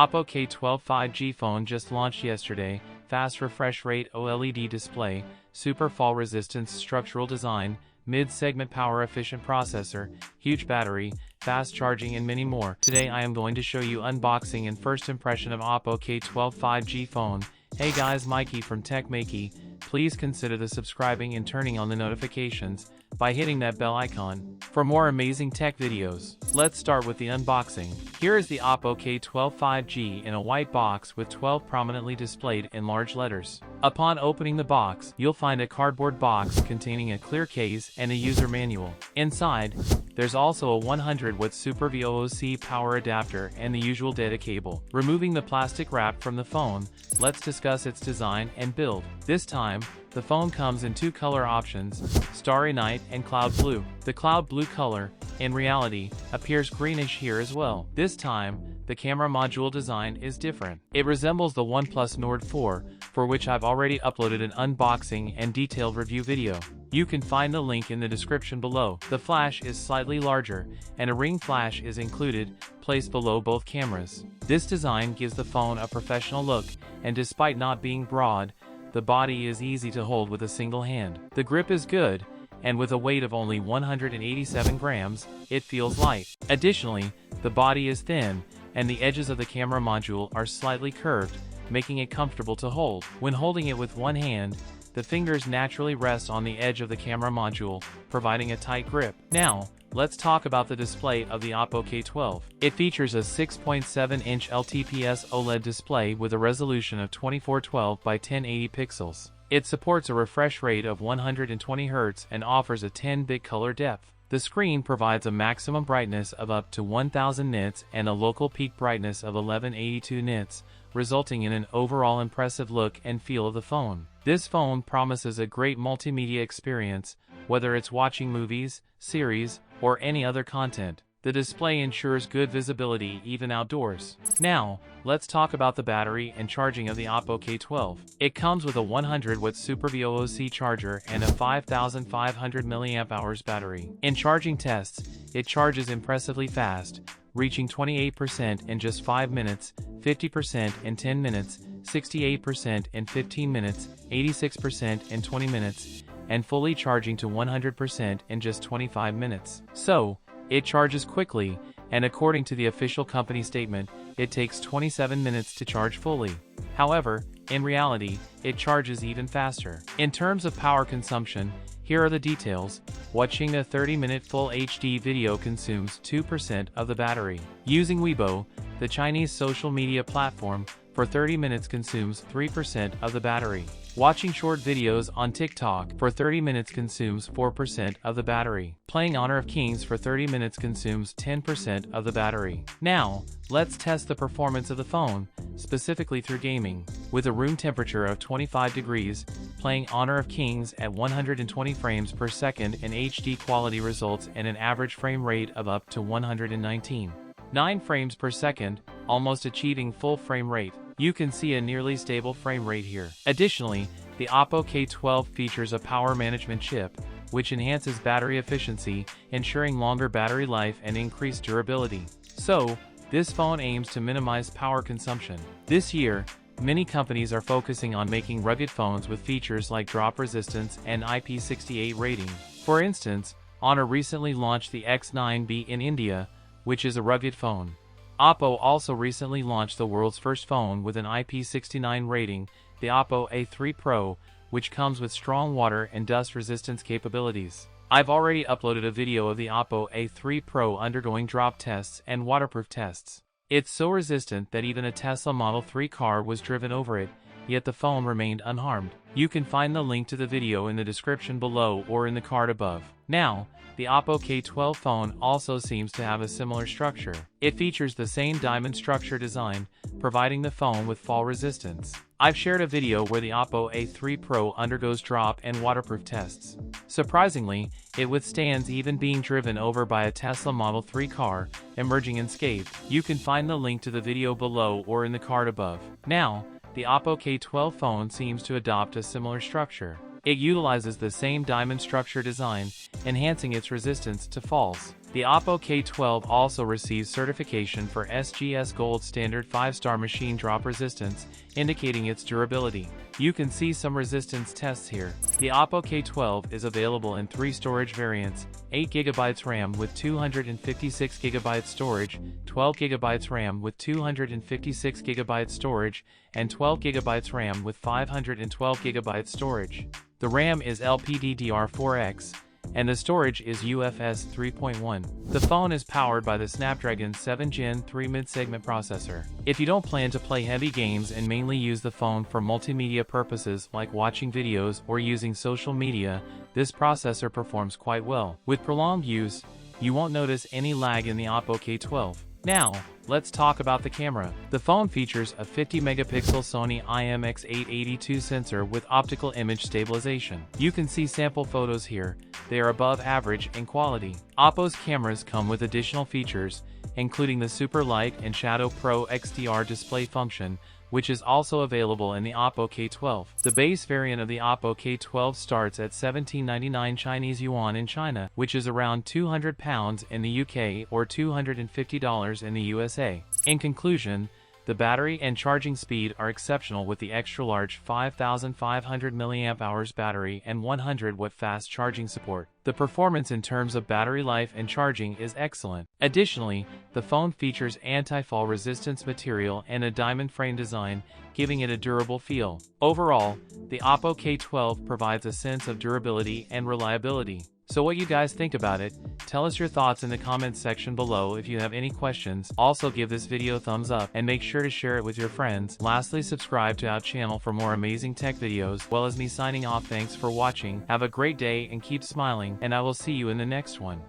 Oppo K12 5G phone just launched yesterday. Fast refresh rate OLED display, super fall resistance structural design, mid-segment power efficient processor, huge battery, fast charging and many more. Today I am going to show you unboxing and first impression of Oppo K12 5G phone. Hey guys, Maiky from Maiky. Please consider the subscribing and turning on the notifications by hitting that bell icon for more amazing tech videos. Let's start with the unboxing. Here is the Oppo K12 5G in a white box with 12 prominently displayed in large letters. Upon opening the box, you'll find a cardboard box containing a clear case and a user manual. Inside, there's also a 100-watt Super VOOC power adapter and the usual data cable. Removing the plastic wrap from the phone, let's discuss its design and build. This time, the phone comes in two color options, Starry Night and Cloud Blue. The Cloud Blue color, in reality, appears greenish here as well. This time, the camera module design is different. It resembles the OnePlus Nord 4, for which I've already uploaded an unboxing and detailed review video. You can find the link in the description below. The flash is slightly larger, and a ring flash is included, placed below both cameras. This design gives the phone a professional look, and despite not being broad, the body is easy to hold with a single hand. The grip is good, and with a weight of only 187 grams, it feels light. Additionally, the body is thin, and the edges of the camera module are slightly curved, making it comfortable to hold. When holding it with one hand, the fingers naturally rest on the edge of the camera module, providing a tight grip. Now, let's talk about the display of the Oppo K12. It features a 6.7-inch LTPS OLED display with a resolution of 2412 by 1080 pixels. It supports a refresh rate of 120 Hz and offers a 10-bit color depth. The screen provides a maximum brightness of up to 1000 nits and a local peak brightness of 1182 nits, resulting in an overall impressive look and feel of the phone. This phone promises a great multimedia experience, whether it's watching movies, series, or any other content. The display ensures good visibility even outdoors. Now, let's talk about the battery and charging of the Oppo K12. It comes with a 100-watt Super VOOC charger and a 5500 mAh battery. In charging tests, it charges impressively fast, reaching 28% in just 5 minutes, 50% in 10 minutes, 68% in 15 minutes, 86% in 20 minutes, and fully charging to 100% in just 25 minutes. So, it charges quickly, and according to the official company statement, it takes 27 minutes to charge fully. However, in reality, it charges even faster. In terms of power consumption, here are the details. Watching a 30-minute full HD video consumes 2% of the battery. Using Weibo, the Chinese social media platform, for 30 minutes consumes 3% of the battery. Watching short videos on TikTok for 30 minutes consumes 4% of the battery. Playing Honor of Kings for 30 minutes consumes 10% of the battery. Now, let's test the performance of the phone, specifically through gaming. With a room temperature of 25 degrees, playing Honor of Kings at 120 frames per second in HD quality results in an average frame rate of up to 119.9 frames per second, almost achieving full frame rate. You can see a nearly stable frame rate here. Additionally, the Oppo K12 features a power management chip, which enhances battery efficiency, ensuring longer battery life and increased durability. So, this phone aims to minimize power consumption. This year, many companies are focusing on making rugged phones with features like drop resistance and IP68 rating. For instance, Honor recently launched the X9B in India, which is a rugged phone. Oppo also recently launched the world's first phone with an IP69 rating, the Oppo A3 Pro, which comes with strong water and dust resistance capabilities. I've already uploaded a video of the Oppo A3 Pro undergoing drop tests and waterproof tests. It's so resistant that even a Tesla Model 3 car was driven over it, yet the phone remained unharmed. You can find the link to the video in the description below or in the card above. Now, the Oppo K12 phone also seems to have a similar structure. It features the same diamond structure design, providing the phone with fall resistance. I've shared a video where the Oppo A3 Pro undergoes drop and waterproof tests. Surprisingly, it withstands even being driven over by a Tesla Model 3 car, emerging unscathed. You can find the link to the video below or in the card above. Now, the Oppo K12 phone seems to adopt a similar structure. It utilizes the same diamond structure design, enhancing its resistance to falls. The Oppo K12 also receives certification for SGS Gold Standard 5-star machine drop resistance, indicating its durability. You can see some resistance tests here. The Oppo K12 is available in 3 storage variants: 8GB RAM with 256GB storage, 12GB RAM with 256GB storage, and 12GB RAM with 512GB storage. The RAM is LPDDR4X, and the storage is UFS 3.1. The phone is powered by the Snapdragon 7 Gen 3 mid-segment processor. If you don't plan to play heavy games and mainly use the phone for multimedia purposes like watching videos or using social media, this processor performs quite well. With prolonged use, you won't notice any lag in the Oppo K12. Now, let's talk about the camera. The phone features a 50-megapixel Sony IMX882 sensor with optical image stabilization. You can see sample photos here. They are above average in quality. Oppo's cameras come with additional features, including the Super Light and Shadow Pro XDR display function, which is also available in the Oppo K12. The base variant of the Oppo K12 starts at 1799 Chinese yuan in China, which is around £200 in the UK or $250 in the USA. In conclusion, the battery and charging speed are exceptional with the extra-large 5500 mAh battery and 100-watt fast charging support. The performance in terms of battery life and charging is excellent. Additionally, the phone features anti-fall resistance material and a diamond frame design, giving it a durable feel. Overall, the Oppo K12 provides a sense of durability and reliability. So what you guys think about it? Tell us your thoughts in the comments section below. If you have any questions, also give this video a thumbs up and make sure to share it with your friends. Lastly, subscribe to our channel for more amazing tech videos. Well, as me signing off, thanks for watching. Have a great day and keep smiling, and I will see you in the next one.